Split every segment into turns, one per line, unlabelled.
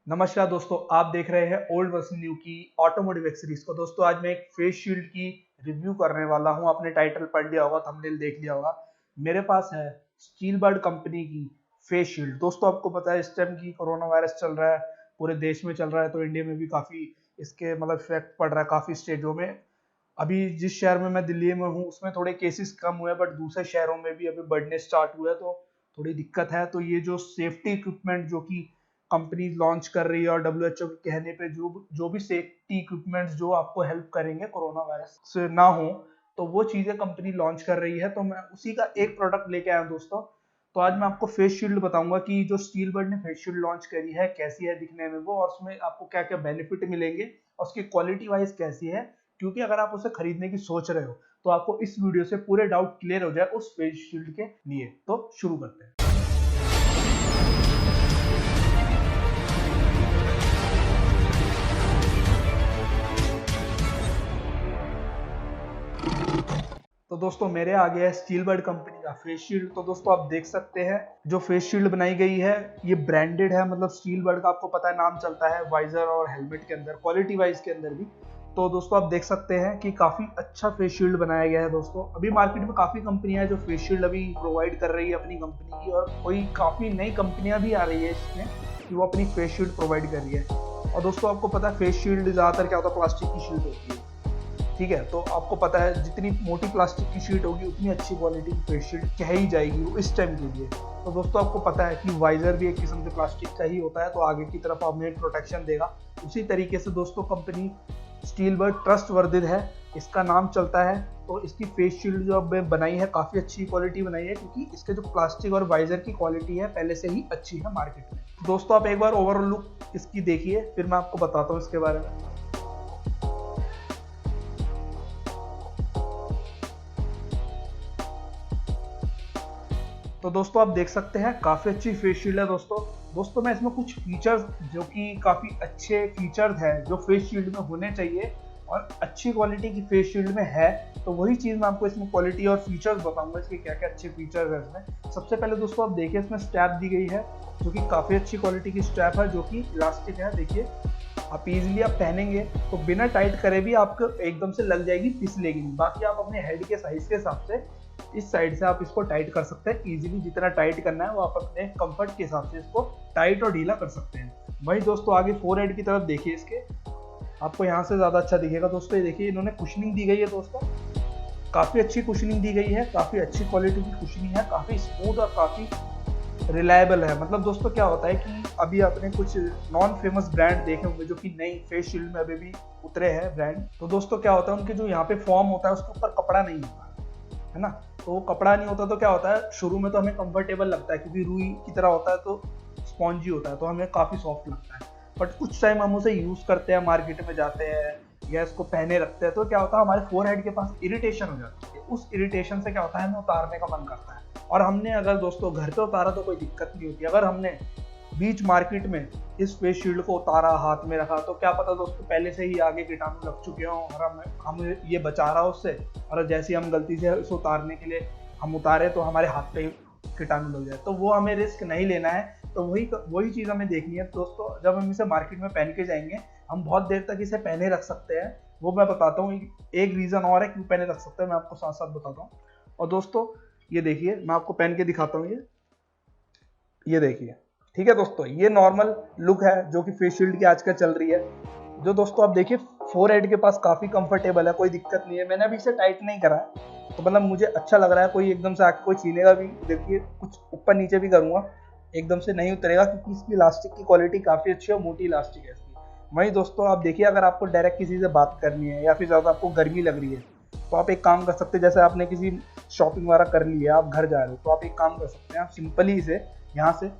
नमस्कार दोस्तों, आप देख रहे हैं ओल्ड वर्सन न्यू की ऑटोमोटिव एक्सरीज को। दोस्तों आज मैं एक फेस शील्ड की रिव्यू करने वाला हूं। आपने टाइटल पढ़ लिया होगा, थंबनेल देख लिया होगा। मेरे पास है स्टीलबर्ड कंपनी की फेस शील्ड। दोस्तों आपको पता है इस टाइम की कोरोना वायरस चल रहा है, पूरे देश में चल रहा है, तो इंडिया में भी काफी इसके इफेक्ट पड़ रहा है काफी स्टेटों में। अभी जिस शहर में मैं दिल्ली में हूँ उसमें थोड़े केसेस कम हुए, बट दूसरे शहरों में भी अभी बढ़ने स्टार्ट हुए, तो थोड़ी दिक्कत है। तो ये जो सेफ्टी इक्विपमेंट जो कि कंपनी लॉन्च कर रही है और डब्ल्यूएचओ के कहने पे जो भी सेफ्टी इक्विपमेंट्स जो आपको हेल्प करेंगे कोरोना वायरस से ना हो, तो वो चीजें कंपनी लॉन्च कर रही है। तो मैं उसी का एक प्रोडक्ट लेके आया हूं दोस्तों। तो आज मैं आपको फेस शील्ड बताऊंगा कि जो स्टीलबर्ड ने फेस शील्ड लॉन्च करी है कैसी है दिखने में वो, और उसमें आपको क्या क्या बेनिफिट मिलेंगे और उसकी क्वालिटी वाइज कैसी है। क्योंकि अगर आप उसे खरीदने की सोच रहे हो तो आपको इस वीडियो से पूरे डाउट क्लियर हो जाए उस फेस शील्ड के लिए। तो शुरू करते हैं। तो दोस्तों मेरे आ गया है स्टीलबर्ड कंपनी का फेस शील्ड। तो दोस्तों आप देख सकते हैं जो फेस शील्ड बनाई गई है ये ब्रांडेड है, मतलब स्टीलबर्ड का आपको पता है नाम चलता है वाइजर और हेलमेट के अंदर, क्वालिटी वाइज के अंदर भी। तो दोस्तों आप देख सकते हैं कि काफी अच्छा फेस शील्ड बनाया गया है। दोस्तों अभी मार्केट में काफी कंपनियां हैं जो फेस शील्ड अभी प्रोवाइड कर रही है अपनी कंपनी की, और कोई काफी नई कंपनियां भी आ रही है इसमें कि वो अपनी फेस शील्ड प्रोवाइड कर रही है। और दोस्तों आपको पता है फेस शील्ड ज्यादातर क्या होता है, प्लास्टिक की शील्ड होती है, ठीक है। तो आपको पता है जितनी मोटी प्लास्टिक की शीट होगी उतनी अच्छी क्वालिटी की फेस शील्ड कह ही जाएगी वो इस टाइम के लिए। तो दोस्तों आपको पता है कि वाइजर भी एक किस्म से प्लास्टिक का ही होता है, तो आगे की तरफ हमें प्रोटेक्शन देगा। उसी तरीके से दोस्तों कंपनी स्टीलबर्ड ट्रस्टवर्दी है, इसका नाम चलता है। तो इसकी फेस शील्ड जो अब बनाई है काफ़ी अच्छी क्वालिटी बनाई है, क्योंकि इसके जो प्लास्टिक और वाइजर की क्वालिटी है पहले से ही अच्छी है मार्केट में। दोस्तों आप एक बार ओवरऑल लुक इसकी देखिए, फिर मैं आपको बताता हूँ इसके बारे में। तो दोस्तों आप देख सकते हैं काफ़ी अच्छी फेस शील्ड है। दोस्तों मैं इसमें कुछ फीचर्स जो कि काफ़ी अच्छे फीचर्स हैं जो फेस शील्ड में होने चाहिए और अच्छी क्वालिटी की फेस शील्ड में है, तो वही चीज़ मैं आपको इसमें क्वालिटी और फीचर्स बताऊंगा इसके क्या क्या अच्छे फीचर्स हैं इसमें। सबसे पहले दोस्तों आप देखिए इसमें स्ट्रैप दी गई है जो कि काफ़ी अच्छी क्वालिटी की स्ट्रैप है, जो कि इलास्टिक है। देखिए आप इजीली आप पहनेंगे तो बिना टाइट करे भी आपको एकदम से लग जाएगी, फिसलेगी नहीं। बाकी आप अपने हेड के साइज के हिसाब से इस साइड से आप इसको टाइट कर सकते हैं इजीली। जितना टाइट करना है वो आप अपने कंफर्ट के हिसाब से इसको टाइट और ढीला कर सकते हैं। वही दोस्तों आगे फोरहेड की तरफ देखिए, इसके आपको यहाँ से ज़्यादा अच्छा दिखेगा। दोस्तों ये देखिए इन्होंने कुशनिंग दी गई है। दोस्तों काफ़ी अच्छी कुशनिंग दी गई है, काफ़ी अच्छी क्वालिटी की कुशनिंग है, काफ़ी स्मूथ और काफ़ी रिलायबल है। मतलब दोस्तों क्या होता है कि अभी आपने कुछ नॉन फेमस ब्रांड देखे होंगे जो कि नई फेस शील्ड में अभी भी उतरे हैं ब्रांड। तो दोस्तों क्या होता है उनके जो यहाँ पे फॉर्म होता है उसके ऊपर कपड़ा नहीं होता है ना। तो कपड़ा नहीं होता तो क्या होता है शुरू में तो हमें कंफर्टेबल लगता है, क्योंकि रुई की तरह होता है तो स्पॉन्जी होता है, तो हमें काफ़ी सॉफ्ट लगता है। बट कुछ टाइम हम उसे यूज़ करते हैं, मार्केट में जाते हैं या इसको पहने रखते हैं, तो क्या होता है हमारे फोरहेड के पास इरिटेशन हो जाती है। उस इरिटेशन से क्या होता है हमें उतारने का मन करता है। और हमने अगर दोस्तों घर पे उतारा तो कोई दिक्कत नहीं होती, अगर हमने बीच मार्केट में इस फेस शील्ड को उतारा, हाथ में रखा, तो क्या पता दोस्तों पहले से ही आगे कीटाणु लग चुके हों और हम ये बचा रहा हो उससे, और जैसे हम गलती से इसे उतारने के लिए हम उतारे तो हमारे हाथ पे कीटाणु लग जाए, तो वो हमें रिस्क नहीं लेना है। तो वही चीज़ हमें देखनी है दोस्तों। जब हम इसे मार्केट में पहन के जाएंगे हम बहुत देर तक इसे पहने रख सकते हैं, वो मैं बताता हूँ। एक रीज़न और है क्यों पहने रख सकते हैं, मैं आपको साथ साथ बताता हूँ। और दोस्तों ये देखिए मैं आपको पहन के दिखाता हूँ, ये देखिए, ठीक है दोस्तों, ये नॉर्मल लुक है जो कि फेस शील्ड की आजकल चल रही है। जो दोस्तों आप देखिए फोरहेड के पास काफ़ी कंफर्टेबल है, कोई दिक्कत नहीं है। मैंने अभी इसे टाइट नहीं करा है तो मतलब मुझे अच्छा लग रहा है। कोई एकदम से आके कोई छीनेगा भी, देखिए कुछ ऊपर नीचे भी करूँगा एकदम से नहीं उतरेगा, क्योंकि इसकी इलास्टिक की क्वालिटी काफ़ी अच्छी है और मोटी इलास्टिक है इसकी। वहीं दोस्तों आप देखिए अगर आपको डायरेक्ट किसी से बात करनी है या फिर ज़्यादा आपको गर्मी लग रही है तो आप एक काम कर सकते हैं, जैसे आपने किसी शॉपिंग वगैरह कर ली है, आप घर जा रहे हो, तो आप एक काम कर सकते हैं, आप सिंपली इसे यहाँ से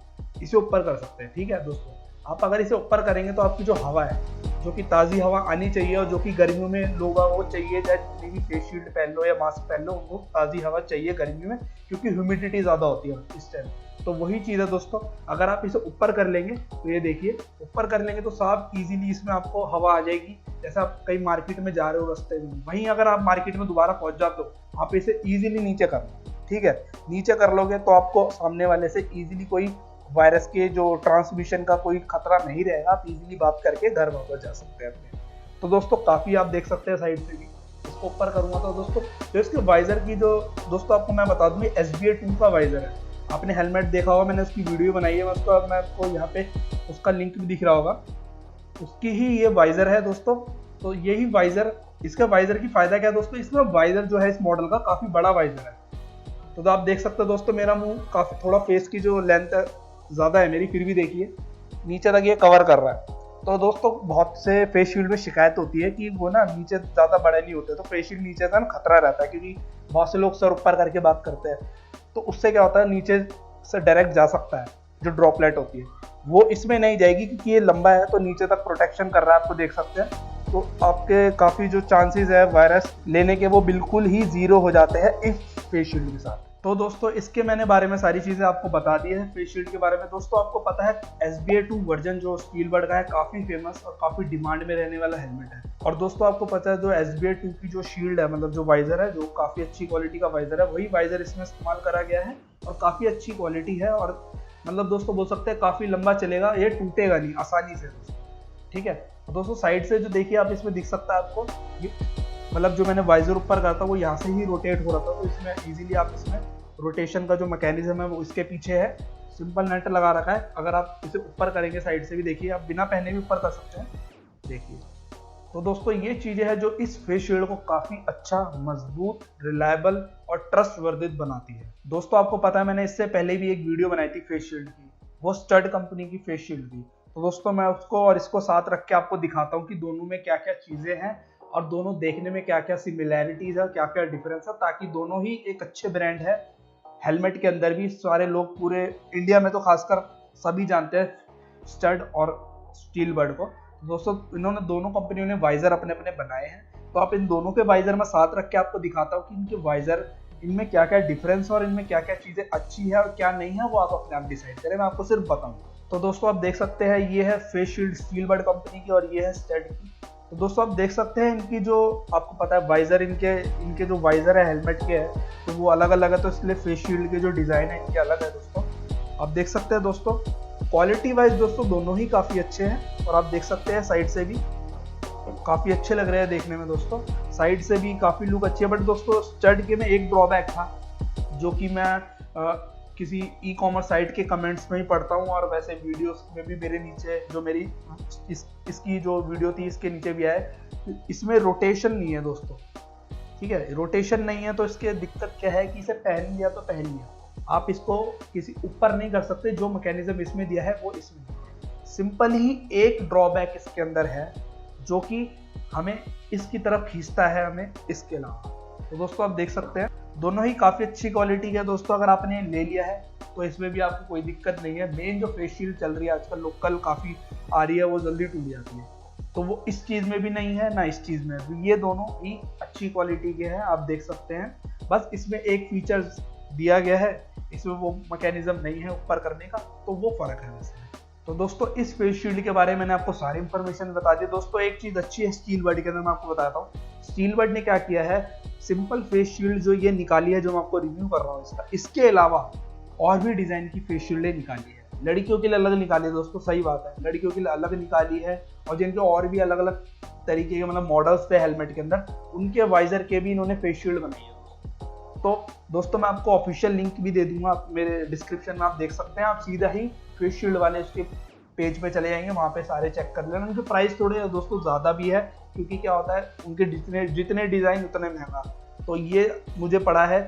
इसे ऊपर कर सकते हैं। ठीक है दोस्तों, आप अगर इसे ऊपर करेंगे तो आपकी जो हवा है, जो कि ताज़ी हवा आनी चाहिए और जो कि गर्मियों में लोग वो चाहिए, चाहे जितनी भी फेस शील्ड पहन लो या मास्क पहन लो, उनको ताज़ी हवा चाहिए गर्मी में, क्योंकि ह्यूमिडिटी ज़्यादा होती है इस टाइम। तो वही चीज़ है दोस्तों, अगर आप इसे ऊपर कर लेंगे तो ये देखिए ऊपर कर लेंगे तो साफ इजीली इसमें आपको हवा आ जाएगी। जैसे आप कहीं मार्केट में जा रहे हो रास्ते में, वहीं अगर आप मार्केट में दोबारा पहुंच जाते हो आप इसे इजीली नीचे कर लो, ठीक है। नीचे कर लोगे तो आपको सामने वाले से इजीली कोई वायरस के जो ट्रांसमिशन का कोई खतरा नहीं रहेगा, आप इजीली बात करके घर वापस जा सकते हैं अपने। तो दोस्तों काफ़ी आप देख सकते हैं साइड से भी, इसको ऊपर करूँगा तो दोस्तों जो इसके वाइजर की जो दोस्तों आपको मैं बता दूँ, SBA-2 का वाइजर है। आपने हेलमेट देखा होगा, मैंने उसकी वीडियो बनाई है, मैं आपको यहाँ पे उसका लिंक भी दिख रहा होगा, उसकी ही ये वाइजर है दोस्तों। तो यही वाइजर, इसका वाइजर की फायदा क्या है दोस्तों, इसमें वाइजर जो है इस मॉडल का काफ़ी बड़ा वाइजर है। तो आप देख सकते हो दोस्तों, मेरा मुंह काफ़ी थोड़ा फेस की जो लेंथ है ज़्यादा है मेरी, फिर भी देखिए नीचे तक ये कवर कर रहा है। तो दोस्तों बहुत से फेस शील्ड में शिकायत होती है कि वो ना नीचे ज़्यादा बड़े नहीं होते, तो फेस शील्ड नीचे का ना खतरा रहता है, क्योंकि बहुत से लोग सर ऊपर करके बात करते हैं, तो उससे क्या होता है नीचे से डायरेक्ट जा सकता है जो ड्रॉपलेट होती है, वो इसमें नहीं जाएगी क्योंकि ये लंबा है, तो नीचे तक प्रोटेक्शन कर रहा है, आपको देख सकते हैं। तो आपके काफ़ी जो चांसेस है वायरस लेने के वो बिल्कुल ही ज़ीरो हो जाते हैं इस फेस शील्ड के साथ। तो दोस्तों इसके मैंने बारे में सारी चीज़ें आपको बता दी है फेस शील्ड के बारे में। दोस्तों आपको पता है SBA-2 वर्जन जो स्टीलबर्ड का है, काफ़ी फेमस और काफ़ी डिमांड में रहने वाला हेलमेट है। और दोस्तों आपको पता है जो SBA-2 की जो शील्ड है, मतलब जो वाइजर है, जो काफ़ी अच्छी क्वालिटी का वाइजर है, वही वाइजर इसमें इस्तेमाल करा गया है और काफ़ी अच्छी क्वालिटी है। और मतलब दोस्तों बोल सकते हैं काफ़ी लंबा चलेगा, ये टूटेगा नहीं आसानी से दोस्तों, ठीक है। दोस्तों साइड से जो देखिए आप, इसमें दिख सकता है आपको, मतलब जो मैंने वाइजर ऊपर करता वो यहाँ से ही रोटेट हो रहा था, तो इसमें इजीली आप इसमें रोटेशन का जो मैकेनिज्म है वो इसके पीछे है, सिंपल नट लगा रखा है। अगर आप इसे ऊपर करेंगे साइड से भी देखिए, आप बिना पहने भी ऊपर कर सकते हैं, देखिए। तो दोस्तों ये चीज़ें हैं जो इस फेस शील्ड को काफ़ी अच्छा, मजबूत, रिलायबल और ट्रस्टवर्दित बनाती है। दोस्तों आपको पता है मैंने इससे पहले भी एक वीडियो बनाई थी फेस शील्ड की, वो स्टड कंपनी की फेस शील्ड थी। तो दोस्तों मैं उसको और इसको साथ रख के आपको दिखाता हूँ कि दोनों में क्या क्या चीज़ें हैं और दोनों देखने में क्या क्या सिमिलैरिटीज है, क्या क्या डिफरेंस है, ताकि दोनों ही एक अच्छे ब्रांड है। हेलमेट के अंदर भी सारे लोग पूरे इंडिया में तो खासकर सभी जानते हैं स्टड और स्टीलबर्ड को। दोस्तों इन्होंने दोनों कंपनियों ने वाइजर अपने अपने बनाए हैं, तो आप इन दोनों के वाइजर में साथ रख के आपको दिखाता हूँ कि इनके वाइजर, इनमें क्या क्या डिफरेंस और इनमें क्या क्या चीज़ें अच्छी है और क्या नहीं है, वो आप अपने आप डिसाइड करें, मैं आपको सिर्फ बताऊँ। तो दोस्तों आप देख सकते हैं ये है फेस शील्ड स्टीलबर्ड कंपनी की और ये है स्टड की। तो दोस्तों आप देख सकते हैं इनकी जो, आपको पता है वाइजर, इनके जो वाइजर है हेलमेट के है तो वो अलग अलग है, तो इसलिए फेस शील्ड के जो डिज़ाइन है इनके अलग है। दोस्तों आप देख सकते हैं दोस्तों क्वालिटी वाइज दोस्तों दोनों ही काफ़ी अच्छे हैं, और आप देख सकते हैं साइड से भी काफ़ी अच्छे लग रहे हैं देखने में। दोस्तों साइड से भी काफ़ी लुक अच्छी है, बट दोस्तों स्टड के में एक ड्रॉबैक था जो कि मैं किसी ई-कॉमर्स साइट के कमेंट्स में ही पढ़ता हूँ, और वैसे वीडियोस में भी मेरे नीचे जो मेरी इसकी जो वीडियो थी इसके नीचे भी आए, इसमें रोटेशन नहीं है दोस्तों, ठीक है। रोटेशन नहीं है तो इसके दिक्कत क्या है कि इसे पहन लिया तो पहन लिया, आप इसको किसी ऊपर नहीं कर सकते, जो मैकेनिज्म इसमें दिया है वो इसमें दिया। सिंपल ही एक ड्रॉबैक इसके अंदर है जो कि हमें इसकी तरफ खींचता है, हमें इसके अलावा। तो दोस्तों आप देख सकते हैं दोनों ही काफ़ी अच्छी क्वालिटी के दोस्तों, अगर आपने ले लिया है तो इसमें भी आपको कोई दिक्कत नहीं है। मेन जो फेस शील्ड चल रही है आजकल लोकल काफ़ी आ रही है, वो जल्दी टूट जाती है, तो वो इस चीज़ में भी नहीं है ना इस चीज़ में, तो ये दोनों ही अच्छी क्वालिटी के हैं, आप देख सकते हैं। बस इसमें एक फीचर दिया गया है, इसमें वो मैकेनिज्म नहीं है ऊपर करने का, तो वो फ़र्क है वैसे। तो दोस्तों इस फेस शील्ड के बारे में मैंने आपको सारी इंफॉर्मेशन बता दी। दोस्तों एक चीज़ अच्छी है स्टीलबर्ड के अंदर, मैं आपको बताता हूँ। स्टीलबर्ड ने क्या किया है, सिंपल फेस शील्ड जो ये निकाली है, जो मैं आपको रिव्यू कर रहा हूँ इसके अलावा और भी डिज़ाइन की फेस शील्डें निकाली है। लड़कियों के लिए अलग निकाली है दोस्तों, सही बात है, लड़कियों के लिए अलग निकाली है, और जिनके और भी अलग अलग तरीके के मतलब मॉडल्स थे हेलमेट के अंदर, उनके वाइजर के भी इन्होंने फेस शील्ड बनाई है। तो दोस्तों मैं आपको ऑफिशियल लिंक भी दे दूंगा मेरे डिस्क्रिप्शन में, आप देख सकते हैं। आप सीधा ही फेस शील्ड वाले उसके पेज पे चले जाएंगे, वहाँ पे सारे चेक कर लेना। उनके प्राइस थोड़े दोस्तों ज़्यादा भी है, क्योंकि क्या होता है उनके जितने डिज़ाइन उतने महंगा। तो ये मुझे पड़ा है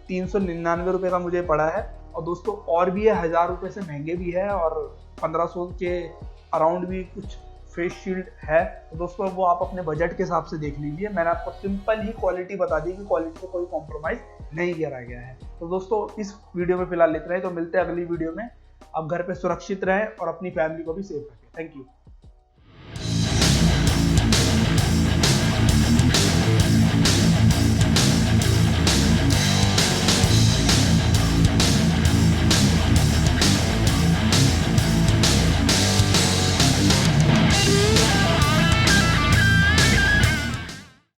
399 रुपये का मुझे पड़ा है, और दोस्तों और भी है 1000 रुपये से महंगे भी है, और 1500 के अराउंड भी कुछ फेस शील्ड है। तो दोस्तों वो आप अपने बजट के हिसाब से देख लीजिए। मैंने आपको सिंपल ही क्वालिटी बता दी कि क्वालिटी से कोई कॉम्प्रोमाइज़ नहीं करा गया है। तो दोस्तों इस वीडियो में फिलहाल इतना ही, तो मिलते हैं अगली वीडियो में। आप घर पे सुरक्षित रहें और अपनी फैमिली को भी सेफ रखें। Thank you.